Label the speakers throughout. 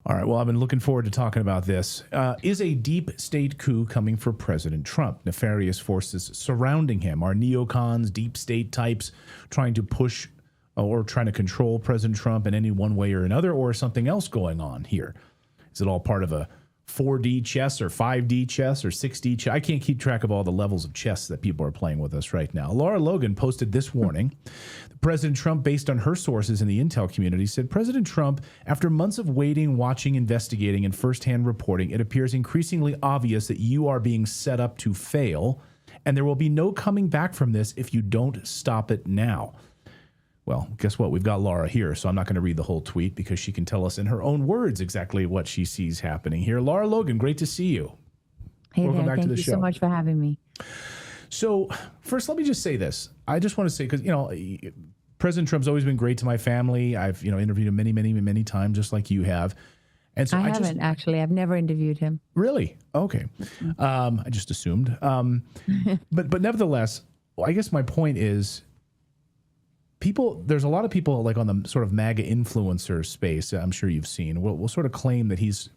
Speaker 1: All right. Well, I've been looking forward to talking about this. Is a deep state coup coming for President Trump? Nefarious forces surrounding him are neocons, deep state types trying to push or trying to control President Trump in any one way or another, or something else going on here? Is it all part of a 4D chess or 5D chess or 6D chess? I can't keep track of all the levels of chess that people are playing with us right now. Lara Logan posted this warning. President Trump, based on her sources in the intel community, said President Trump, after months of waiting, watching, investigating, and firsthand reporting, it appears increasingly obvious that you are being set up to fail, and there will be no coming back from this if you don't stop it now. Well, guess what? We've got Lara here, so I'm not going to read the whole tweet because she can tell us in her own words exactly what she sees happening here. Lara Logan, great to see you.
Speaker 2: Hey, welcome back to the show. Thank you so much for having me.
Speaker 1: So first, let me just say this. I just want to say, because, President Trump's always been great to my family. I've, interviewed him many times, just like you have. And so
Speaker 2: I haven't actually. I've never interviewed him.
Speaker 1: Really? Okay. I just assumed. But nevertheless, I guess my point is, there's a lot of people like on the sort of MAGA influencer space, I'm sure you've seen, will sort of claim that he's,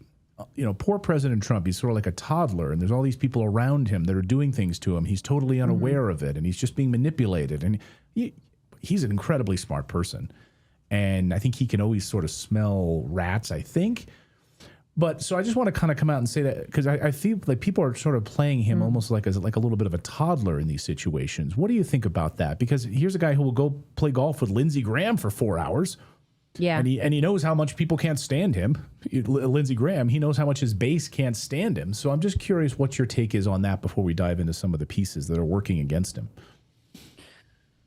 Speaker 1: poor President Trump, he's sort of like a toddler, and there's all these people around him that are doing things to him. He's totally unaware of it, and he's just being manipulated. And he's an incredibly smart person. And I think he can always sort of smell rats, I think. But so I just want to kind of come out and say that, because I feel like people are sort of playing him almost like a little bit of a toddler in these situations. What do you think about that? Because here's a guy who will go play golf with Lindsey Graham for 4 hours.
Speaker 2: Yeah.
Speaker 1: And he knows how much people can't stand him. Lindsey Graham, he knows how much his base can't stand him. So I'm just curious what your take is on that before we dive into some of the pieces that are working against him.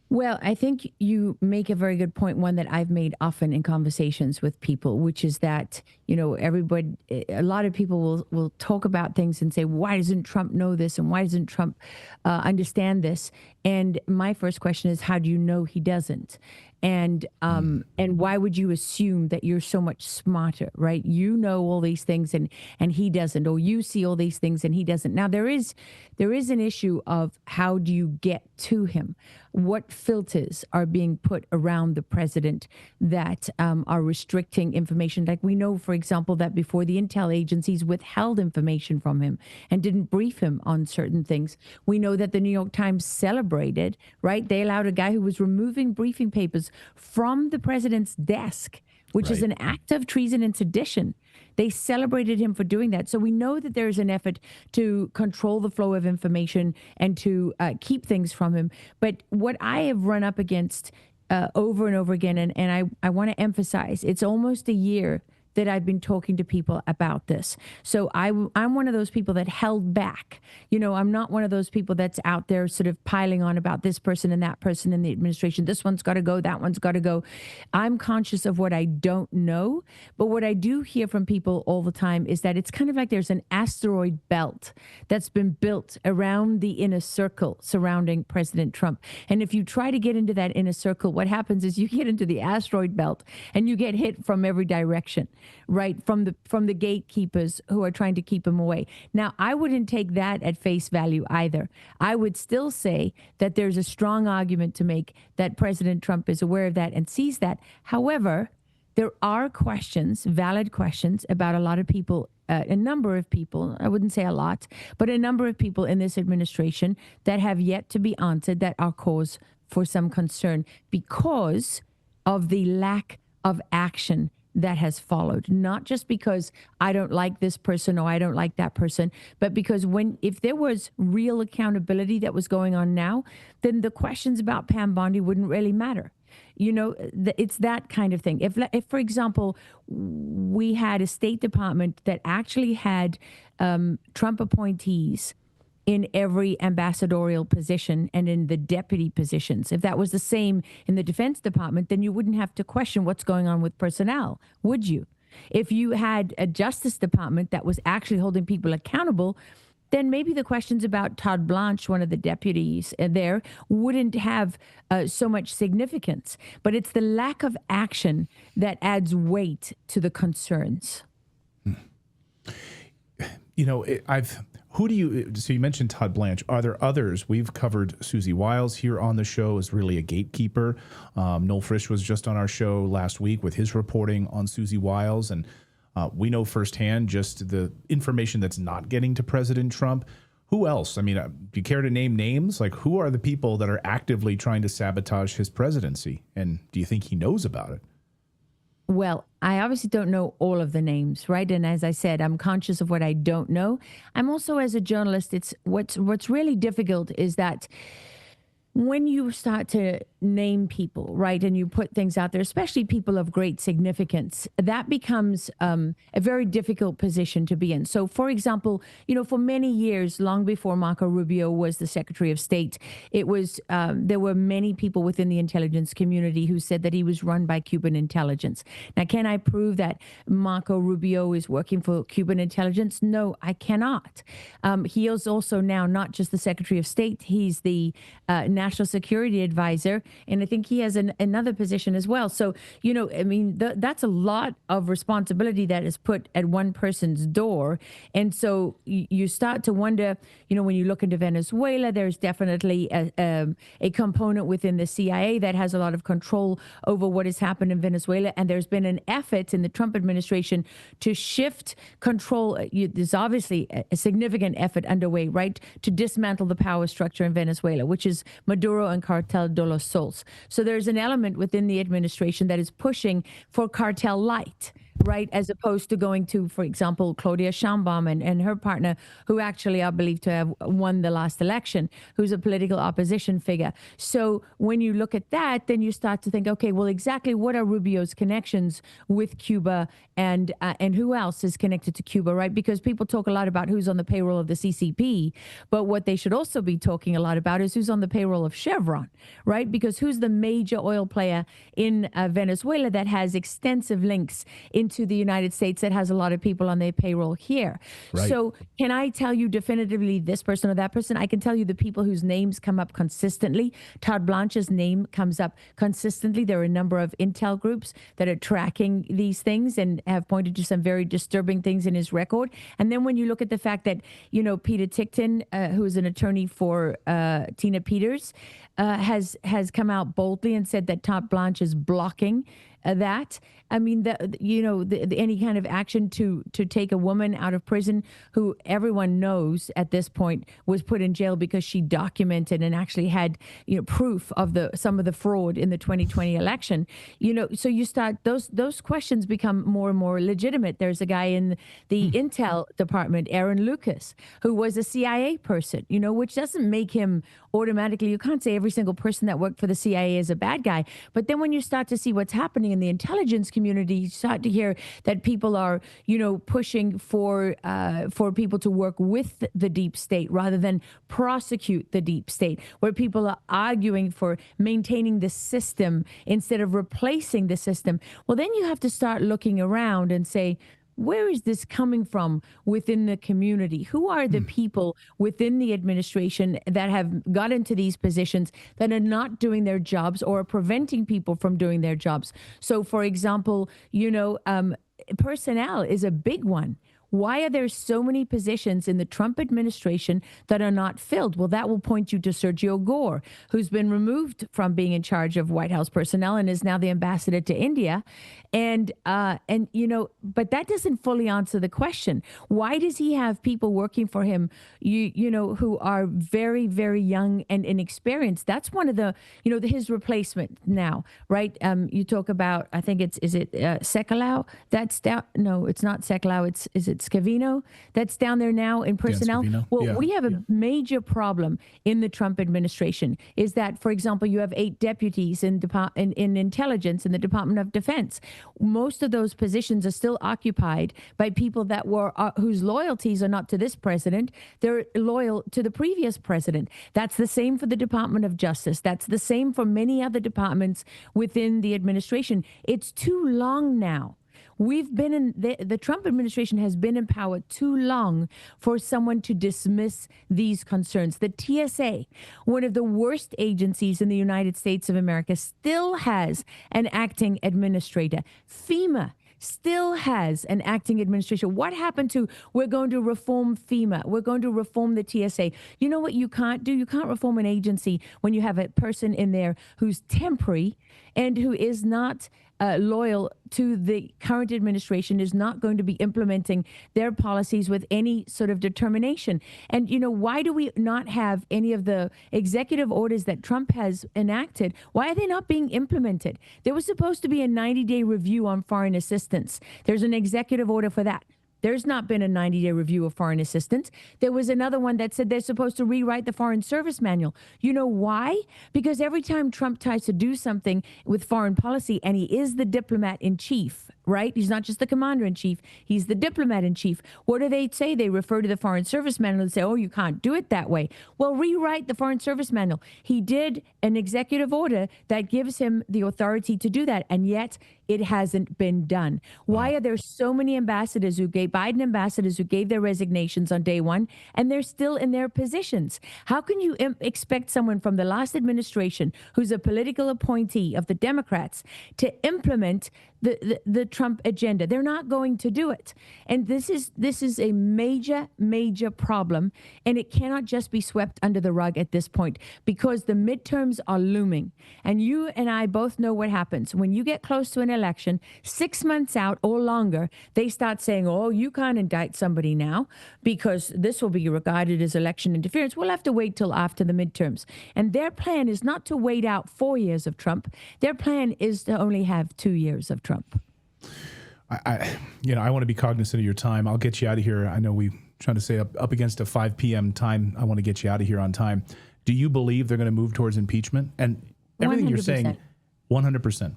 Speaker 2: Well, I think you make a very good point, one that I've made often in conversations with people, which is that, a lot of people will talk about things and say, why doesn't Trump know this? And why doesn't Trump understand this? And my first question is, how do you know he doesn't? And why would you assume that you're so much smarter, right? You know all these things and he doesn't, or you see all these things and he doesn't. Now there is an issue of how do you get to him? What filters are being put around the president that are restricting information? Like we know, for example, that before the intel agencies withheld information from him and didn't brief him on certain things. We know that the New York Times celebrated, right? They allowed a guy who was removing briefing papers from the president's desk, which is an act of treason and sedition. They celebrated him for doing that. So we know that there is an effort to control the flow of information and to keep things from him. But what I have run up against over and over again, and I want to emphasize, it's almost a year that I've been talking to people about this. So I'm one of those people that held back. I'm not one of those people that's out there sort of piling on about this person and that person in the administration. This one's got to go, that one's got to go. I'm conscious of what I don't know. But what I do hear from people all the time is that it's kind of like there's an asteroid belt that's been built around the inner circle surrounding President Trump. And if you try to get into that inner circle, what happens is you get into the asteroid belt and you get hit from every direction. Right, from the gatekeepers who are trying to keep him away. Now, I wouldn't take that at face value either. I would still say that there's a strong argument to make that President Trump is aware of that and sees that. However, there are questions, valid questions, about a lot of people, a number of people, I wouldn't say a lot, but a number of people in this administration that have yet to be answered that are cause for some concern because of the lack of action that has followed, not just because I don't like this person or I don't like that person, but because if there was real accountability that was going on now, then the questions about Pam Bondi wouldn't really matter. It's that kind of thing. If, for example, we had a State Department that actually had Trump appointees in every ambassadorial position and in the deputy positions. If that was the same in the Defense Department, then you wouldn't have to question what's going on with personnel, would you? If you had a Justice Department that was actually holding people accountable, then maybe the questions about Todd Blanche, one of the deputies there, wouldn't have so much significance. But it's the lack of action that adds weight to the concerns.
Speaker 1: So you mentioned Todd Blanche. Are there others? We've covered Susie Wiles here on the show as really a gatekeeper. Noel Frisch was just on our show last week with his reporting on Susie Wiles. And We know firsthand just the information that's not getting to President Trump. Who else? I mean, do you care to name names? Like, who are the people that are actively trying to sabotage his presidency? And do you think he knows about it?
Speaker 2: Well, I obviously don't know all of the names, right? And as I said, I'm conscious of what I don't know. I'm also, as a journalist, it's what's really difficult is that when you start to name people, right, and you put things out there, especially people of great significance, that becomes a very difficult position to be in. So, for example, for many years, long before Marco Rubio was the Secretary of State, it was there were many people within the intelligence community who said that he was run by Cuban intelligence. Now, can I prove that Marco Rubio is working for Cuban intelligence? No, I cannot. He is also now not just the Secretary of State; he's the National Security Advisor, and I think he has another position as well. So, I mean, that's a lot of responsibility that is put at one person's door. And so you start to wonder, when you look into Venezuela, there's definitely a component within the CIA that has a lot of control over what has happened in Venezuela. And there's been an effort in the Trump administration to shift control. There's obviously a significant effort underway, right, to dismantle the power structure in Venezuela, which is Maduro and Cartel de los Sols. So there's an element within the administration that is pushing for cartel light, right, as opposed to going to, for example, Claudia Sheinbaum and her partner, who actually are believed to have won the last election, who's a political opposition figure. So when you look at that, then you start to think, okay, well, exactly what are Rubio's connections with Cuba and who else is connected to Cuba, right? Because people talk a lot about who's on the payroll of the CCP, but what they should also be talking a lot about is who's on the payroll of Chevron, right? Because who's the major oil player in Venezuela that has extensive links into the United States, that has a lot of people on their payroll here. Right. So can I tell you definitively this person or that person? I can tell you the people whose names come up consistently. Todd Blanche's name comes up consistently. There are a number of intel groups that are tracking these things and have pointed to some very disturbing things in his record. And then when you look at the fact that, Peter Tickton, who is an attorney for Tina Peters, has come out boldly and said that Todd Blanche is blocking that. I mean, any kind of action to take a woman out of prison who everyone knows at this point was put in jail because she documented and actually had proof of some of the fraud in the 2020 election. So you start those questions become more and more legitimate. There's a guy in the Intel department, Aaron Lucas, who was a CIA person. Which doesn't make him automatically. You can't say every single person that worked for the CIA is a bad guy. But then when you start to see what's happening in the intelligence community, you start to hear that people are, pushing for people to work with the deep state rather than prosecute the deep state, where people are arguing for maintaining the system instead of replacing the system. Well, then you have to start looking around and say, where is this coming from within the community? Who are the people within the administration that have got into these positions that are not doing their jobs or are preventing people from doing their jobs? So, for example, personnel is a big one. Why are there so many positions in the Trump administration that are not filled? Well, that will point you to Sergio Gore, who's been removed from being in charge of White House personnel and is now the ambassador to India. And but that doesn't fully answer the question. Why does he have people working for him, who are very, very young and inexperienced? That's one of the, his replacement now, right? You talk about, I think is it Sekulow? That's down. No, it's not Sekulow. Is it Scavino that's down there now in personnel? Well, yeah. We have a major problem in the Trump administration is that, for example, you have 8 deputies in intelligence in the Department of Defense. Most of those positions are still occupied by people that were whose loyalties are not to this president. They're loyal to the previous president. That's the same for the Department of Justice. That's the same for many other departments within the administration. It's too long now. We've been in the Trump administration has been in power too long for someone to dismiss these concerns. The TSA, one of the worst agencies in the United States of America, still has an acting administrator. FEMA still has an acting administration. What happened to, we're going to reform FEMA, we're going to reform the TSA. You know what you can't do? You can't reform an agency when you have a person in there who's temporary and who is not loyal to the current administration, is not going to be implementing their policies with any sort of determination. And, why do we not have any of the executive orders that Trump has enacted? Why are they not being implemented? There was supposed to be a 90-day review on foreign assistance. There's an executive order for that. There's not been a 90-day review of foreign assistance. There was another one that said they're supposed to rewrite the Foreign Service Manual. You know why? Because every time Trump tries to do something with foreign policy, and he is the diplomat in chief, right? He's not just the commander in chief. He's the diplomat in chief. What do they say? They refer to the Foreign Service Manual and say, oh, you can't do it that way. Well, rewrite the Foreign Service Manual. He did an executive order that gives him the authority to do that, and yet it hasn't been done. Why are there so many ambassadors Biden ambassadors who gave their resignations on day one, and they're still in their positions? How can you expect someone from the last administration, who's a political appointee of the Democrats, to implement the Trump agenda? They're not going to do it. And this is a major problem, and it cannot just be swept under the rug at this point, because the midterms are looming. And you and I both know what happens when you get close to an election, 6 months out or longer. They start saying, oh, you can't indict somebody now because this will be regarded as election interference. We'll have to wait till after the midterms. And their plan is not to wait out 4 years of Trump. Their plan is to only have 2 years of Trump.
Speaker 1: I want to be cognizant of your time. I'll get you out of here. I know we trying to say up against a 5 p.m. time. I want to get you out of here on time. Do you believe they're going to move towards impeachment? And everything 100%. You're saying, 100%.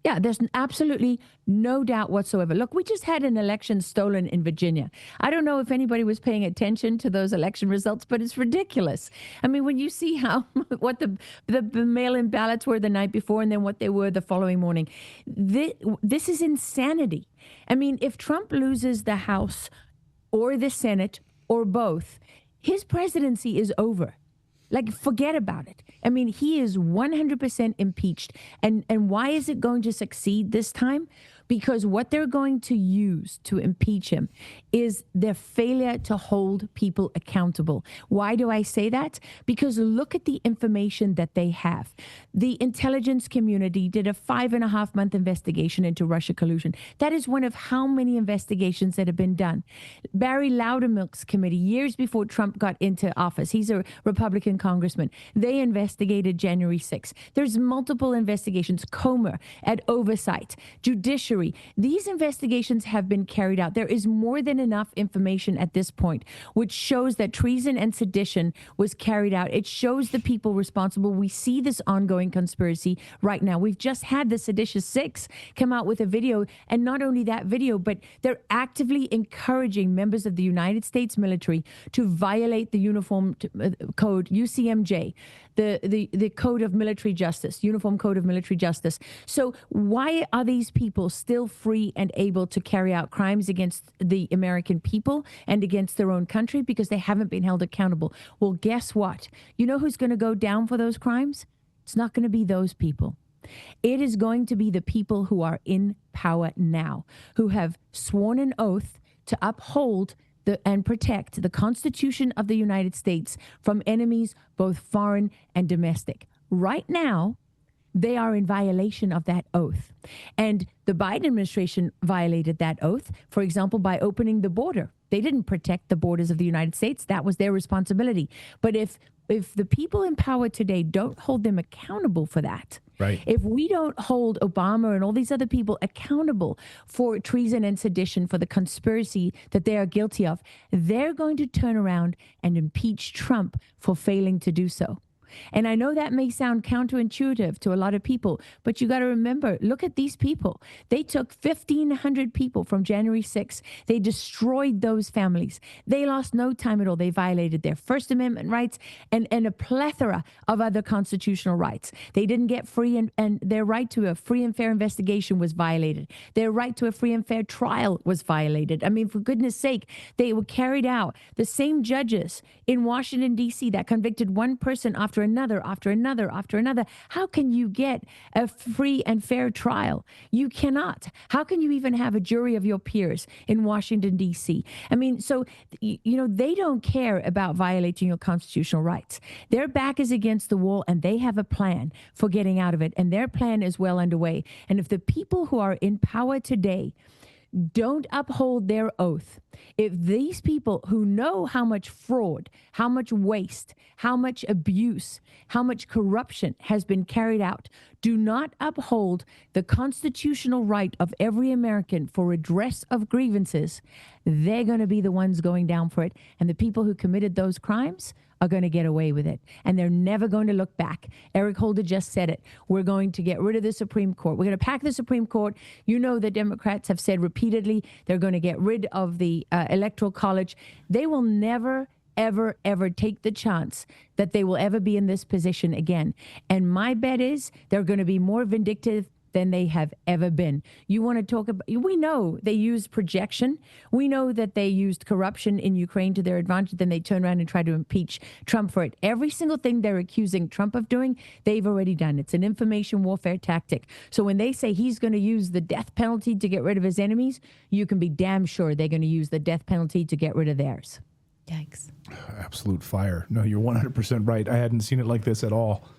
Speaker 2: Yeah, there's absolutely no doubt whatsoever. Look, we just had an election stolen in Virginia. I don't know if anybody was paying attention to those election results, but it's ridiculous. I mean, when you see what the mail-in ballots were the night before and then what they were the following morning, this is insanity. I mean, if Trump loses the House or the Senate or both, his presidency is over. Like, forget about it. I mean, he is 100% impeached. And why is it going to succeed this time? Because what they're going to use to impeach him is their failure to hold people accountable. Why do I say that? Because look at the information that they have. The intelligence community did a 5.5-month investigation into Russia collusion. That is one of how many investigations that have been done. Barry Loudermilk's committee, years before Trump got into office, he's a Republican congressman, they investigated January 6th. There's multiple investigations. Comer at Oversight, Judiciary. These investigations have been carried out. There is more than enough information at this point, which shows that treason and sedition was carried out. It shows the people responsible. We see this ongoing conspiracy right now. We've just had the Seditious Six come out with a video, and not only that video, but they're actively encouraging members of the United States military to violate the Uniform Code, UCMJ, the Code of Military Justice, Uniform Code of Military Justice. So why are these people still free and able to carry out crimes against the American people and against their own country? Because they haven't been held accountable. Well, guess what? You know who's going to go down for those crimes? It's not going to be those people. It is going to be the people who are in power now, who have sworn an oath to uphold and protect the Constitution of the United States from enemies, both foreign and domestic. Right now, they are in violation of that oath. And the Biden administration violated that oath, for example, by opening the border. They didn't protect the borders of the United States. That was their responsibility. But if the people in power today don't hold them accountable for that, right? If we don't hold Obama and all these other people accountable for treason and sedition, for the conspiracy that they are guilty of, they're going to turn around and impeach Trump for failing to do so. And I know that may sound counterintuitive to a lot of people, but you got to remember, look at these people. They took 1,500 people from January 6th. They destroyed those families. They lost no time at all. They violated their First Amendment rights and a plethora of other constitutional rights. They didn't get free and their right to a free and fair investigation was violated. Their right to a free and fair trial was violated. I mean, for goodness sake, they were carried out. The same judges in Washington, D.C. that convicted one person after another, after another, after another. How can you get a free and fair trial? You cannot. How can you even have a jury of your peers in Washington, D.C.? I mean, so, they don't care about violating your constitutional rights. Their back is against the wall, and they have a plan for getting out of it. And their plan is well underway. And if the people who are in power today don't uphold their oath, if these people who know how much fraud, how much waste, how much abuse, how much corruption has been carried out, do not uphold the constitutional right of every American for redress of grievances, they're going to be the ones going down for it. And the people who committed those crimes are going to get away with it. And they're never going to look back. Eric Holder just said it. We're going to get rid of the Supreme Court. We're going to pack the Supreme Court. You know, the Democrats have said repeatedly they're going to get rid of the Electoral College. They will never, ever, ever take the chance that they will ever be in this position again. And my bet is they're going to be more vindictive than they have ever been. You want to talk about, we know they used projection. We know that they used corruption in Ukraine to their advantage. Then they turn around and try to impeach Trump for it. Every single thing they're accusing Trump of doing, they've already done. It's an information warfare tactic. So when they say he's going to use the death penalty to get rid of his enemies, you can be damn sure they're going to use the death penalty to get rid of theirs.
Speaker 3: Yikes.
Speaker 1: Absolute fire. No, you're 100% right. I hadn't seen it like this at all.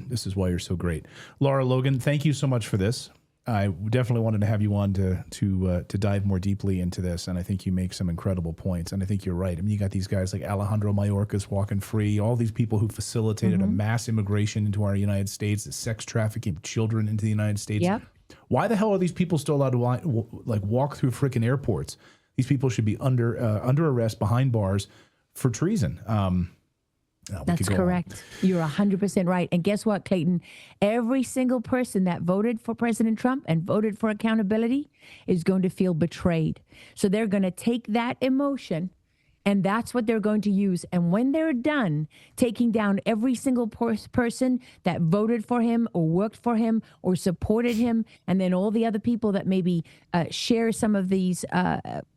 Speaker 1: This is why you're so great. Lara, Logan, thank you so much for this. I definitely wanted to have you on to dive more deeply into this, and I think you make some incredible points, and I think you're right. I mean, you got these guys like Alejandro Mayorkas walking free, all these people who facilitated a mass immigration into our United States, the sex trafficking of children into the United States.
Speaker 2: Yep.
Speaker 1: Why the hell are these people still allowed to walk through freaking airports? These people should be under arrest behind bars for treason.
Speaker 2: That's correct. You're 100% right. And guess what, Clayton? Every single person that voted for President Trump and voted for accountability is going to feel betrayed. So they're going to take that emotion, and that's what they're going to use. And when they're done taking down every single person that voted for him or worked for him or supported him, and then all the other people that maybe share some of these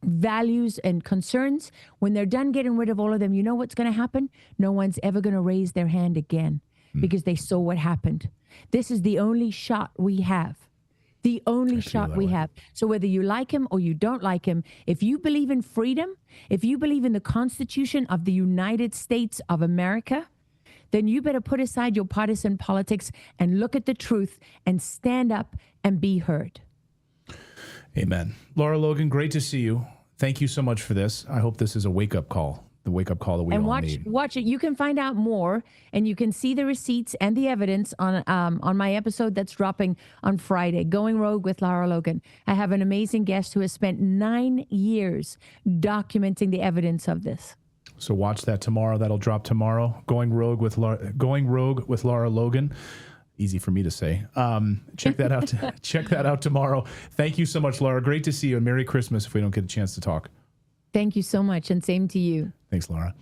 Speaker 2: values and concerns, when they're done getting rid of all of them, you know what's going to happen? No one's ever going to raise their hand again because they saw what happened. This is the only shot we have. The only shot we have. So whether you like him or you don't like him, if you believe in freedom, if you believe in the Constitution of the United States of America, then you better put aside your partisan politics and look at the truth and stand up and be heard.
Speaker 1: Amen. Lara, Logan, great to see you. Thank you so much for this. I hope this is a wake-up call. The wake-up call that we all need.
Speaker 2: And watch it. You can find out more, and you can see the receipts and the evidence on my episode that's dropping on Friday, Going Rogue with Lara Logan. I have an amazing guest who has spent 9 years documenting the evidence of this.
Speaker 1: So watch that tomorrow. That'll drop tomorrow. Going Rogue with Lara Logan. Easy for me to say. Check that out. Check that out tomorrow. Thank you so much, Lara. Great to see you. And Merry Christmas if we don't get a chance to talk.
Speaker 2: Thank you so much, and same to you.
Speaker 1: Thanks, Lara.